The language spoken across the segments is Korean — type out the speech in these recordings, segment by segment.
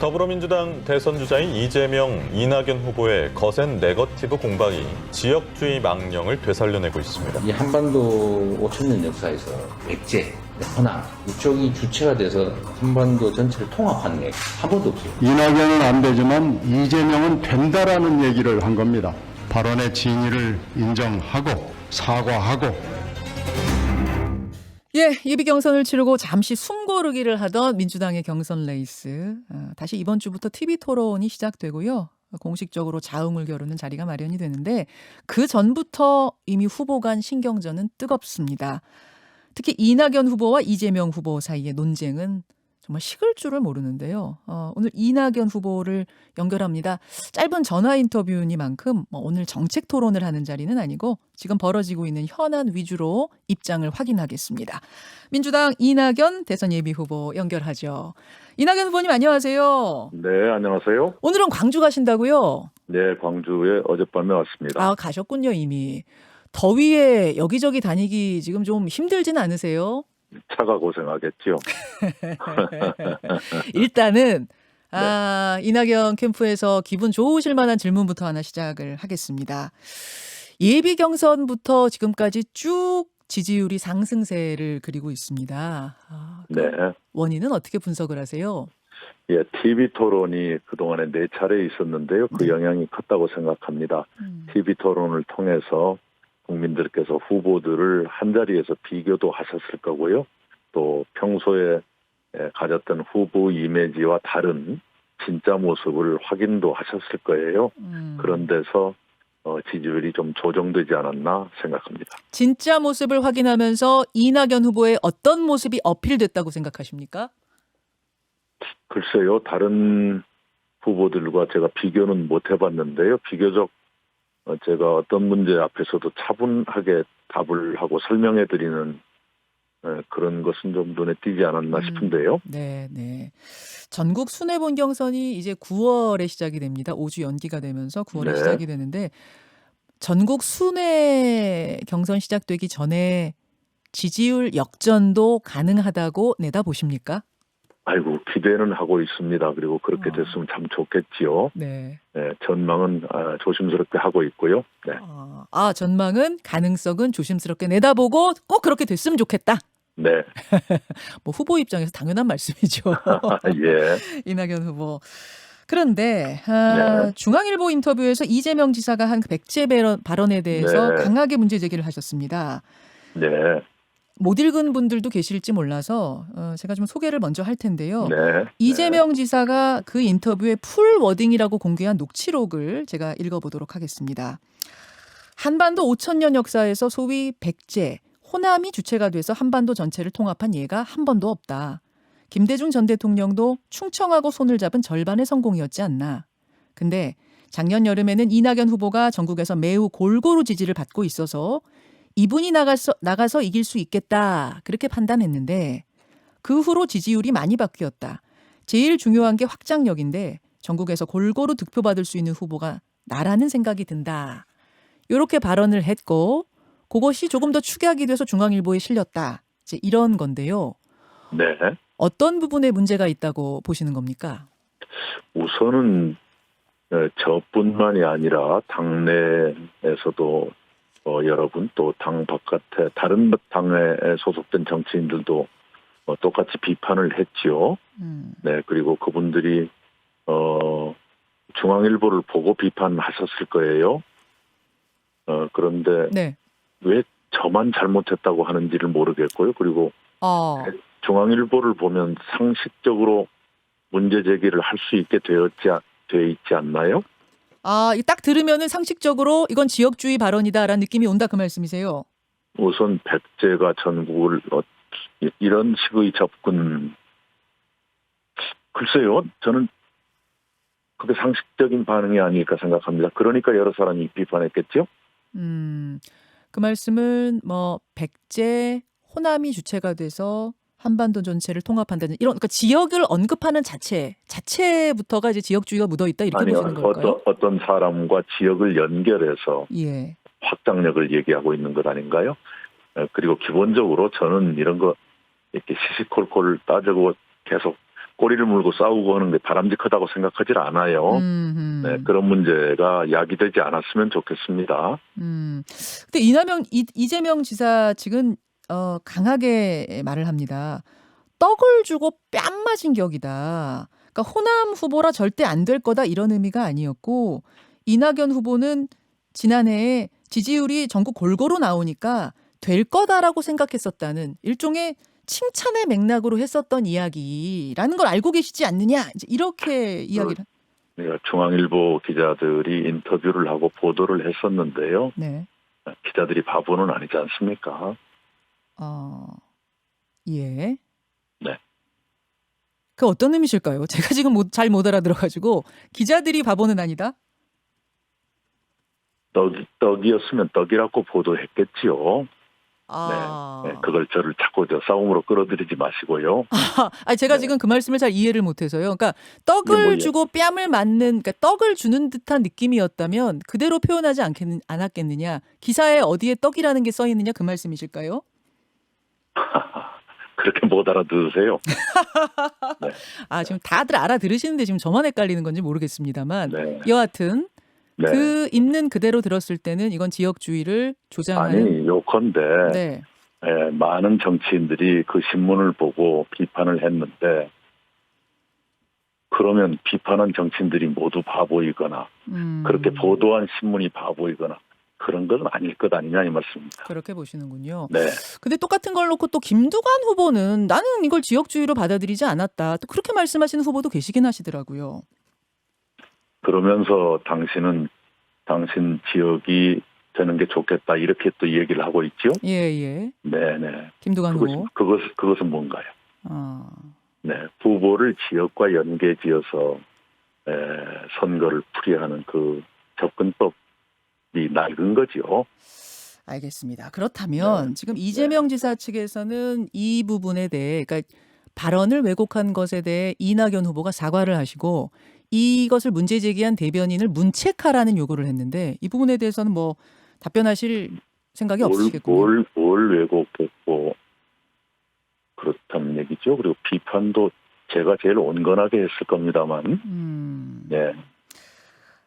더불어민주당 대선 주자인 이재명, 이낙연 후보의 거센 네거티브 공방이 지역주의 망령을 되살려내고 있습니다. 이 한반도 5천년 역사에서 백제, 호남 이쪽이 주체가 돼서 한반도 전체를 통합한 게 한 번도 없어요. 이낙연은 안 되지만 이재명은 된다라는 얘기를 한 겁니다. 발언의 진위를 인정하고 사과하고. 예, 예비 경선을 치르고 잠시 숨 고르기를 하던 민주당의 경선 레이스. 다시 이번 주부터 TV 토론이 시작되고요. 공식적으로 자웅을 겨루는 자리가 마련이 되는데 그 전부터 이미 후보 간 신경전은 뜨겁습니다. 특히 이낙연 후보와 이재명 후보 사이의 논쟁은 정말 식을 줄을 모르는데요. 오늘 이낙연 후보를 연결합니다. 짧은 전화 인터뷰니만큼 오늘 정책 토론을 하는 자리는 아니고 지금 벌어지고 있는 현안 위주로 입장을 확인하겠습니다. 민주당 이낙연 대선 예비 후보 연결하죠. 이낙연 후보님 안녕하세요. 네, 안녕하세요. 오늘은 광주 가신다고요? 네, 광주에 어젯밤에 왔습니다. 아, 가셨군요 이미. 더위에 여기저기 다니기 지금 좀 힘들진 않으세요? 차가 고생하겠죠. 일단은 이낙연 캠프에서 기분 좋으실 만한 질문부터 하나 시작을 하겠습니다. 예비 경선부터 지금까지 쭉 지지율이 상승세를 그리고 있습니다. 네. 원인은 어떻게 분석을 하세요? 예, TV 토론이 그동안에 4차례 있었는데요. 그 영향이 컸다고 생각합니다. TV 토론을 통해서 국민들께서 후보들을 한자리에서 비교도 하셨을 거고요. 또 평소에 가졌던 후보 이미지와 다른 진짜 모습을 확인도 하셨을 거예요. 그런 데서 지지율이 좀 조정되지 않았나 생각합니다. 진짜 모습을 확인하면서 이낙연 후보의 어떤 모습이 어필됐다고 생각하십니까? 글쎄요. 다른 후보들과 제가 비교는 못 해봤는데요. 비교적 제가 어떤 문제 앞에서도 차분하게 답을 하고 설명해드리는 그런 것은 좀 눈에 띄지 않았나 싶은데요. 네, 네. 전국 순회본 경선이 이제 9월에 시작이 됩니다. 5주 연기가 되면서 9월에 네. 시작이 되는데 전국 순회 경선 시작되기 전에 지지율 역전도 가능하다고 내다보십니까? 아이고, 기대는 하고 있습니다. 그리고 그렇게 됐으면 참 좋겠지요. 네. 네, 전망은 조심스럽게 하고 있고요. 네. 전망은 가능성은 조심스럽게 내다보고 꼭 그렇게 됐으면 좋겠다. 네. 뭐 후보 입장에서 당연한 말씀이죠. 예. 이낙연 후보. 그런데 네. 중앙일보 인터뷰에서 이재명 지사가 한 그 백제 발언에 대해서 네. 강하게 문제 제기를 하셨습니다. 네. 못 읽은 분들도 계실지 몰라서 제가 좀 소개를 먼저 할 텐데요. 네. 이재명 지사가 그 인터뷰에 풀 워딩이라고 공개한 녹취록을 제가 읽어보도록 하겠습니다. 한반도 5천년 역사에서 소위 백제, 호남이 주체가 돼서 한반도 전체를 통합한 예가 한 번도 없다. 김대중 전 대통령도 충청하고 손을 잡은 절반의 성공이었지 않나. 근데 작년 여름에는 이낙연 후보가 전국에서 매우 골고루 지지를 받고 있어서 이분이 나가서 이길 수 있겠다. 그렇게 판단했는데 그 후로 지지율이 많이 바뀌었다. 제일 중요한 게 확장력인데 전국에서 골고루 득표받을 수 있는 후보가 나라는 생각이 든다. 이렇게 발언을 했고 그것이 조금 더 축약이 돼서 중앙일보에 실렸다. 이제 이런 건데요. 네. 어떤 부분에 문제가 있다고 보시는 겁니까? 우선은 저뿐만이 아니라 당내에서도 여러분 또 당 바깥에 다른 당에 소속된 정치인들도 똑같이 비판을 했지요. 네, 그리고 그분들이 중앙일보를 보고 비판하셨을 거예요. 그런데 네. 왜 저만 잘못했다고 하는지를 모르겠고요. 그리고 중앙일보를 보면 상식적으로 문제 제기를 할 수 있게 되어 있지 않나요? 딱 들으면은 상식적으로 이건 지역주의 발언이다라는 느낌이 온다 그 말씀이세요? 우선 백제가 전국을 이런 식의 접근, 글쎄요. 저는 그게 상식적인 반응이 아닐까 생각합니다. 그러니까 여러 사람이 비판했겠죠? 그 말씀은 뭐 백제, 호남이 주체가 돼서 한반도 전체를 통합한다는 이런 그러니까 지역을 언급하는 자체부터가 이제 지역주의가 묻어 있다 이렇게 아니요, 보시는 걸까요? 어떤 사람과 지역을 연결해서 예. 확장력을 얘기하고 있는 것 아닌가요? 그리고 기본적으로 저는 이런 거 이렇게 시시콜콜 따지고 계속 꼬리를 물고 싸우고 하는 게 바람직하다고 생각하지 않아요. 네, 그런 문제가 야기되지 않았으면 좋겠습니다. 근데 이재명 지사 측은 강하게 말을 합니다. 떡을 주고 뺨 맞은 격이다. 그러니까 호남 후보라 절대 안 될 거다 이런 의미가 아니었고 이낙연 후보는 지난해에 지지율이 전국 골고루 나오니까 될 거다라고 생각했었다는 일종의 칭찬의 맥락으로 했었던 이야기라는 걸 알고 계시지 않느냐 이제 이렇게 이야기를. 중앙일보 기자들이 인터뷰를 하고 보도를 했었는데요. 네. 기자들이 바보는 아니지 않습니까? 예. 네. 그 어떤 의미실까요? 제가 지금 잘 못 알아들어가지고 기자들이 바보는 아니다. 떡이었으면 떡이라고 보도했겠지요. 네, 그걸 저를 자꾸 싸움으로 끌어들이지 마시고요. 제가 지금 그 말씀을 잘 이해를 못해서요. 그러니까 떡을 주고 뺨을 맞는, 그러니까 떡을 주는 듯한 느낌이었다면 그대로 표현하지 않았겠느냐. 기사에 어디에 떡이라는 게 써 있느냐 그 말씀이실까요? 그렇게 못 알아들으세요. 네. 지금 다들 알아들으시는데 지금 저만 헷갈리는 건지 모르겠습니다만 네. 여하튼 네. 그 있는 그대로 들었을 때는 이건 지역주의를 조장하는. 아니 요컨대 네. 많은 정치인들이 그 신문을 보고 비판을 했는데 그러면 비판한 정치인들이 모두 바보이거나 그렇게 보도한 신문이 바보이거나 그런 건 아닐 것 아니냐 이 말씀입니다. 그렇게 보시는군요. 네. 근데 똑같은 걸 놓고 또 김두관 후보는 나는 이걸 지역주의로 받아들이지 않았다. 또 그렇게 말씀하시는 후보도 계시긴 하시더라고요. 그러면서 당신은 당신 지역이 되는 게 좋겠다 이렇게 또 얘기를 하고 있죠. 예. 네네. 김두관 후보. 그것은 뭔가요? 아. 네, 후보를 지역과 연계지어서 선거를 풀이하는 그 접근법이 낡은 거죠. 알겠습니다. 그렇다면 지금 이재명 지사 측에서는 이 부분에 대해, 그러니까 발언을 왜곡한 것에 대해 이낙연 후보가 사과를 하시고 이것을 문제 제기한 대변인을 문책하라는 요구를 했는데 이 부분에 대해서는 뭐 답변하실 생각이 없으시겠군요. 뭘 왜곡했고 그렇다는 얘기죠. 그리고 비판도 제가 제일 온건하게 했을 겁니다만. 네.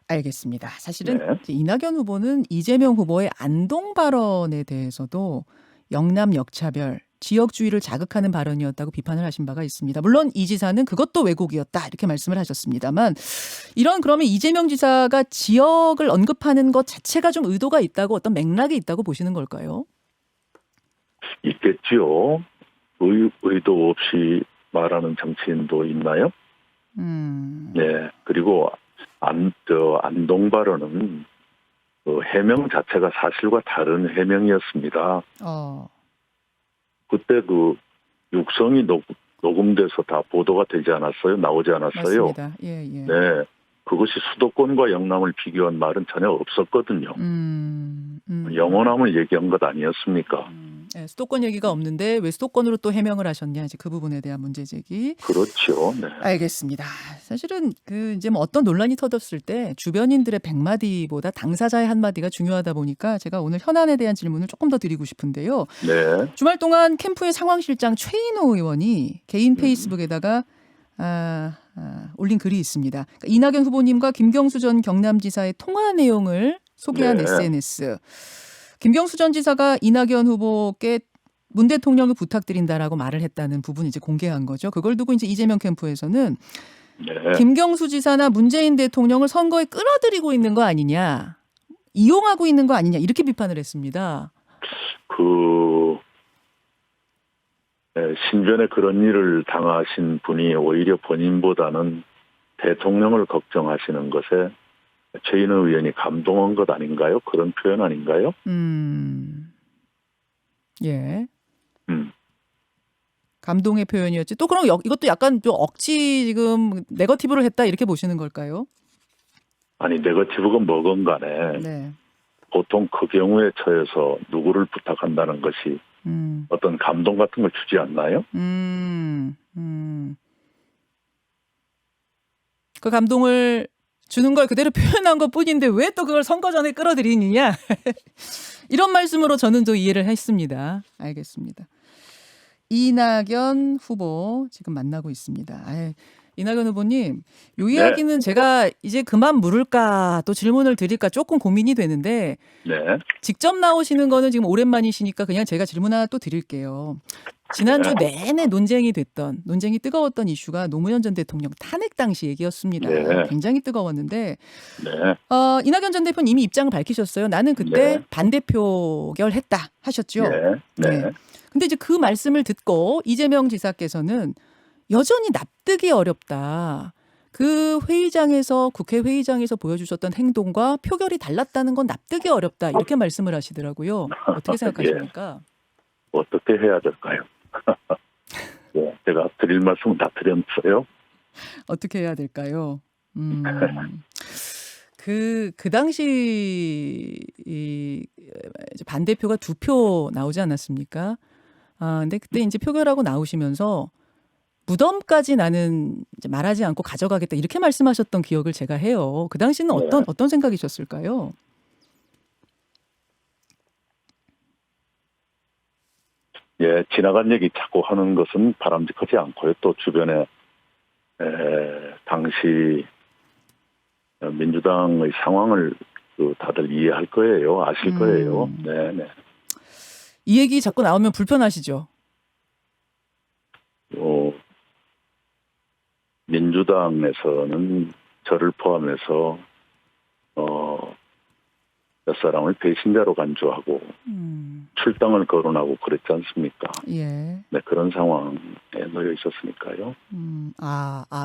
알겠습니다. 사실은 네. 이낙연 후보는 이재명 후보의 안동 발언에 대해서도 영남 역차별, 지역주의를 자극하는 발언이었다고 비판을 하신 바가 있습니다. 물론 이 지사는 그것도 왜곡이었다 이렇게 말씀을 하셨습니다만 그러면 이재명 지사가 지역을 언급하는 것 자체가 좀 의도가 있다고 어떤 맥락이 있다고 보시는 걸까요? 있겠죠. 의도 없이 말하는 정치인도 있나요? 네. 그리고 안동 발언은 그 해명 자체가 사실과 다른 해명이었습니다. 그때 그 육성이 녹음돼서 다 보도가 되지 않았어요? 나오지 않았어요? 맞습니다. 예. 네. 그것이 수도권과 영남을 비교한 말은 전혀 없었거든요. 영호남을 얘기한 것 아니었습니까? 네, 수도권 얘기가 없는데 왜 수도권으로 또 해명을 하셨냐 이제 그 부분에 대한 문제 제기. 그렇죠. 네. 알겠습니다. 사실은 이제 뭐 어떤 논란이 터졌을 때 주변인들의 100마디보다 당사자의 한마디가 중요하다 보니까 제가 오늘 현안에 대한 질문을 조금 더 드리고 싶은데요. 네. 주말 동안 캠프의 상황실장 최인호 의원이 개인 페이스북에다가 올린 글이 있습니다. 그러니까 이낙연 후보님과 김경수 전 경남지사의 통화 내용을 소개한 SNS. 김경수 전 지사가 이낙연 후보께 문 대통령을 부탁드린다라고 말을 했다는 부분 이제 공개한 거죠. 그걸 두고 이제 이재명 캠프에서는 김경수 지사나 문재인 대통령을 선거에 끌어들이고 있는 거 아니냐, 이용하고 있는 거 아니냐 이렇게 비판을 했습니다. 신변에 그런 일을 당하신 분이 오히려 본인보다는 대통령을 걱정하시는 것에 최인호 의원이 감동한 것 아닌가요? 그런 표현 아닌가요? 예. 감동의 표현이었지. 또 그럼 이것도 약간 좀 억지 지금 네거티브를 했다 이렇게 보시는 걸까요? 아니 네거티브가 뭐건 간에 네. 보통 그 경우에 처해서 누구를 부탁한다는 것이 어떤 감동 같은 걸 주지 않나요? 그 감동을 주는 걸 그대로 표현한 것 뿐인데 왜 또 그걸 선거 전에 끌어들이느냐. 이런 말씀으로 저는 또 이해를 했습니다. 알겠습니다. 이낙연 후보 지금 만나고 있습니다. 이낙연 후보님, 요 이야기는 제가 이제 그만 물을까 또 질문을 드릴까 조금 고민이 되는데 네. 직접 나오시는 거는 지금 오랜만이시니까 그냥 제가 질문 하나 또 드릴게요. 지난주 내내 논쟁이 뜨거웠던 이슈가 노무현 전 대통령 탄핵 당시 얘기였습니다. 네. 굉장히 뜨거웠는데 네. 이낙연 전 대표는 이미 입장을 밝히셨어요. 나는 그때 네. 반대 표결했다 하셨죠. 네. 네. 근데 이제 그 말씀을 듣고 이재명 지사께서는 여전히 납득이 어렵다. 그 회의장에서 국회 회의장에서 보여주셨던 행동과 표결이 달랐다는 건 납득이 어렵다. 이렇게 말씀을 하시더라고요. 어떻게 생각하십니까? 어떻게 해야 될까요? 네, 제가 드릴 말씀은 다 드렸어요. 어떻게 해야 될까요? 그 당시 이제 반대표가 2표 나오지 않았습니까? 근데 그때 이제 표결하고 나오시면서 무덤까지 나는 이제 말하지 않고 가져가겠다 이렇게 말씀하셨던 기억을 제가 해요. 그 당시는 어떤 생각이셨을까요? 예, 지나간 얘기 자꾸 하는 것은 바람직하지 않고요. 또 주변에 당시 민주당의 상황을 다들 이해할 거예요. 아실 거예요. 네. 이 얘기 자꾸 나오면 불편하시죠? 민주당에서는 저를 포함해서 몇 사람을 배신자로 간주하고 출당을 거론하고 그랬지 않습니까? 예. 네, 그런 상황에 놓여 있었으니까요.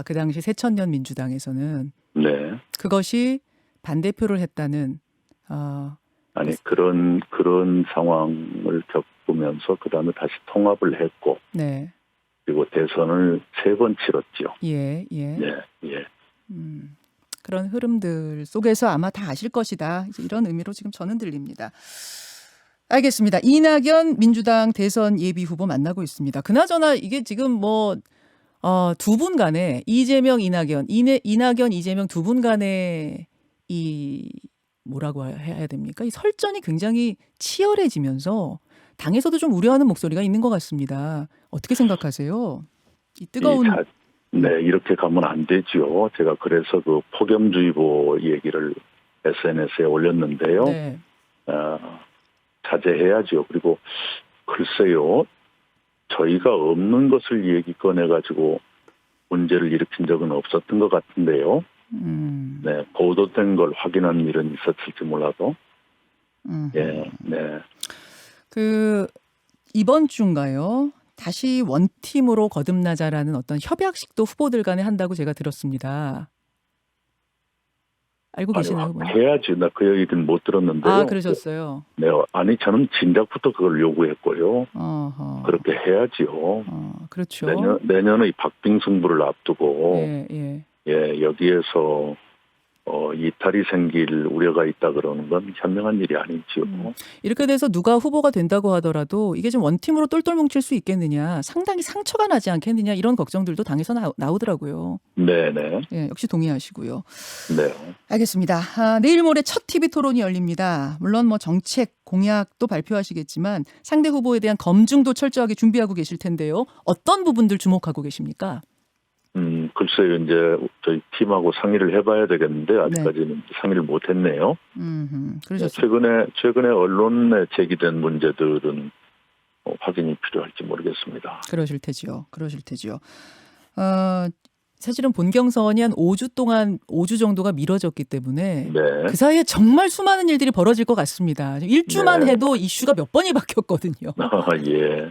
그 당시 새천년 민주당에서는 네. 그것이 반대표를 했다는 아니 그런 상황을 겪으면서 그다음에 다시 통합을 했고 네. 그리고 대선을 3번 치렀죠. 예. 네. 그런 흐름들 속에서 아마 다 아실 것이다. 이런 의미로 지금 저는 들립니다. 알겠습니다. 이낙연 민주당 대선 예비 후보 만나고 있습니다. 그나저나 이게 지금 두 분 간에 이재명, 이낙연, 이재명 두 분 간에 뭐라고 해야 됩니까? 이 설전이 굉장히 치열해지면서 당에서도 좀 우려하는 목소리가 있는 것 같습니다. 어떻게 생각하세요? 이 뜨거운 네, 이렇게 가면 안 되죠. 제가 그래서 그 폭염주의보 얘기를 SNS에 올렸는데요. 네. 자제해야죠. 그리고 글쎄요, 저희가 없는 것을 얘기 꺼내가지고 문제를 일으킨 적은 없었던 것 같은데요. 네, 보도된 걸 확인한 일은 있었을지 몰라도. 네. 이번 주인가요? 다시 원팀으로 거듭나자라는 어떤 협약식도 후보들 간에 한다고 제가 들었습니다. 알고 계시나요? 해야지. 나 그 얘기는 못 들었는데요. 그러셨어요? 네, 아니 저는 진작부터 그걸 요구했고요. 그렇게 해야지요. 그렇죠. 내년의 박빙승부를 앞두고 예. 여기에서 이탈이 생길 우려가 있다 그러는 건 현명한 일이 아니죠. 이렇게 돼서 누가 후보가 된다고 하더라도 이게 좀 원팀으로 똘똘 뭉칠 수 있겠느냐, 상당히 상처가 나지 않겠느냐 이런 걱정들도 당에서 나오더라고요. 네네. 예, 역시 동의하시고요. 네. 알겠습니다. 내일 모레 첫 TV 토론이 열립니다. 물론 정책 공약도 발표하시겠지만 상대 후보에 대한 검증도 철저하게 준비하고 계실 텐데요. 어떤 부분들 주목하고 계십니까? 글쎄요, 이제 저희 팀하고 상의를 해봐야 되겠는데 아직까지는 상의를 못했네요. 그러셨어요. 최근에 언론에 제기된 문제들은 확인이 필요할지 모르겠습니다. 그러실 테지요. 사실은 본경선이 한 5주 정도가 미뤄졌기 때문에 그 사이에 정말 수많은 일들이 벌어질 것 같습니다. 1주만 해도 이슈가 몇 번이 바뀌었거든요. 예.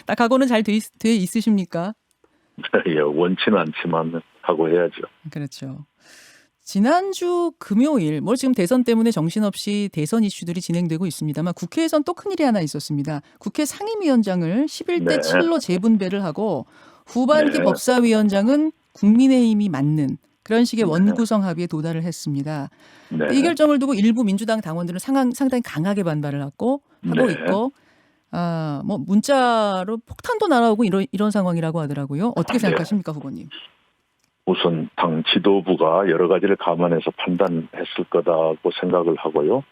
딱 각오는 잘 돼 있으십니까? 예, 원치는 않지만 하고 해야죠. 그렇죠. 지난주 금요일, 지금 대선 때문에 정신없이 대선 이슈들이 진행되고 있습니다만 국회에선 또 큰일이 하나 있었습니다. 국회 상임위원장을 11대 7로 재분배를 하고 후반기 법사위원장은 국민의힘이 맡는 그런 식의 원구성 합의에 도달을 했습니다. 이 결정을 두고 일부 민주당 당원들은 상당히 강하게 반발을 하고 있고 문자로 폭탄도 날아오고 이런 상황이라고 하더라고요. 어떻게 생각하십니까, 후보님? 우선 당 지도부가 여러 가지를 감안해서 판단했을 거다고 생각을 하고요.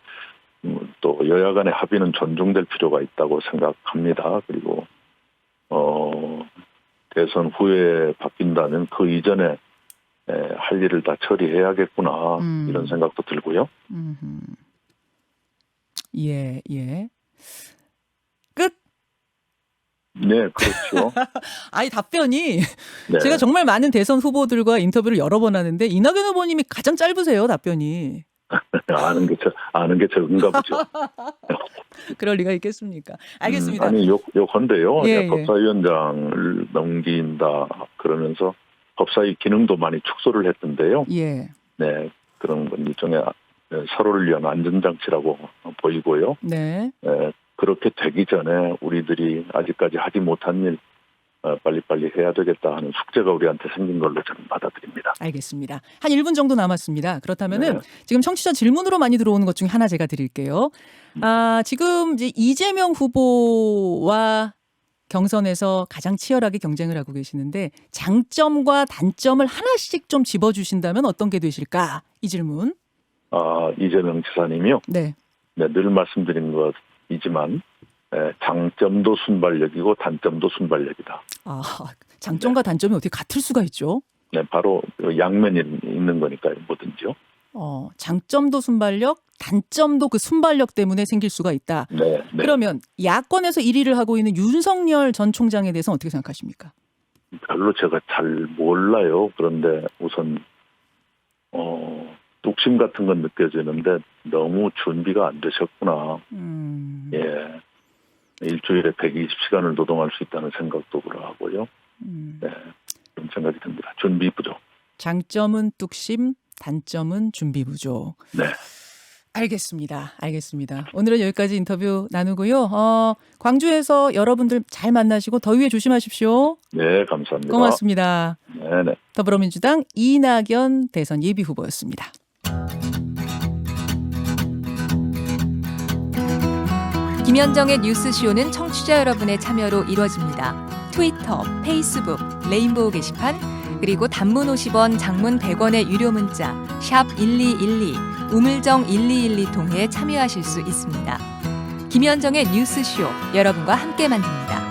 또 여야 간의 합의는 존중될 필요가 있다고 생각합니다. 그리고 대선 후에 바뀐다면 그 이전에 할 일을 다 처리해야겠구나 이런 생각도 들고요. 예, 예. 끝. 네, 그렇죠. 아니 답변이 네. 제가 정말 많은 대선 후보들과 인터뷰를 여러 번 하는데 이낙연 후보님이 가장 짧으세요 답변이. 아는 게 적은가 보죠. 그럴 리가 있겠습니까? 알겠습니다. 아니 요건데요. 예, 예. 법사위원장을 넘긴다 그러면서 법사위 기능도 많이 축소를 했던데요. 예. 네, 그런 건 일종의 서로를 위한 안전장치라고 보이고요. 네. 그렇게 되기 전에 우리들이 아직까지 하지 못한 일 빨리빨리 해야 되겠다 하는 숙제가 우리한테 생긴 걸로 저는 받아들입니다. 알겠습니다. 한 1분 정도 남았습니다. 그렇다면은 네. 지금 청취자 질문으로 많이 들어오는 것 중에 하나 제가 드릴게요. 지금 이제 이재명 후보와 경선에서 가장 치열하게 경쟁을 하고 계시는데 장점과 단점을 하나씩 좀 짚어주신다면 어떤 게 되실까? 이 질문. 이재명 지사님이요. 네. 네, 늘 말씀드린 것이지만 장점도 순발력이고 단점도 순발력이다. 장점과 단점이 어떻게 같을 수가 있죠? 네, 바로 양면이 있는 거니까요, 뭐든지요. 장점도 순발력, 단점도 그 순발력 때문에 생길 수가 있다. 네. 그러면 야권에서 1위를 하고 있는 윤석열 전 총장에 대해서는 어떻게 생각하십니까? 별로 제가 잘 몰라요. 그런데 우선 뚝심 같은 건 느껴지는데 너무 준비가 안 되셨구나. 예. 일주일에 120시간을 노동할 수 있다는 생각도 그러하고요. 네, 그런 생각이 듭니다. 준비 부족. 장점은 뚝심, 단점은 준비 부족. 네. 알겠습니다. 오늘은 여기까지 인터뷰 나누고요. 광주에서 여러분들 잘 만나시고 더위에 조심하십시오. 네, 감사합니다. 고맙습니다. 네. 더불어민주당 이낙연 대선 예비후보였습니다. 김현정의 뉴스쇼는 청취자 여러분의 참여로 이루어집니다. 트위터, 페이스북, 레인보우 게시판, 그리고 단문 50원, 장문 100원의 유료 문자 샵 1212, 우물정 1212 통해 참여하실 수 있습니다. 김현정의 뉴스쇼, 여러분과 함께 만듭니다.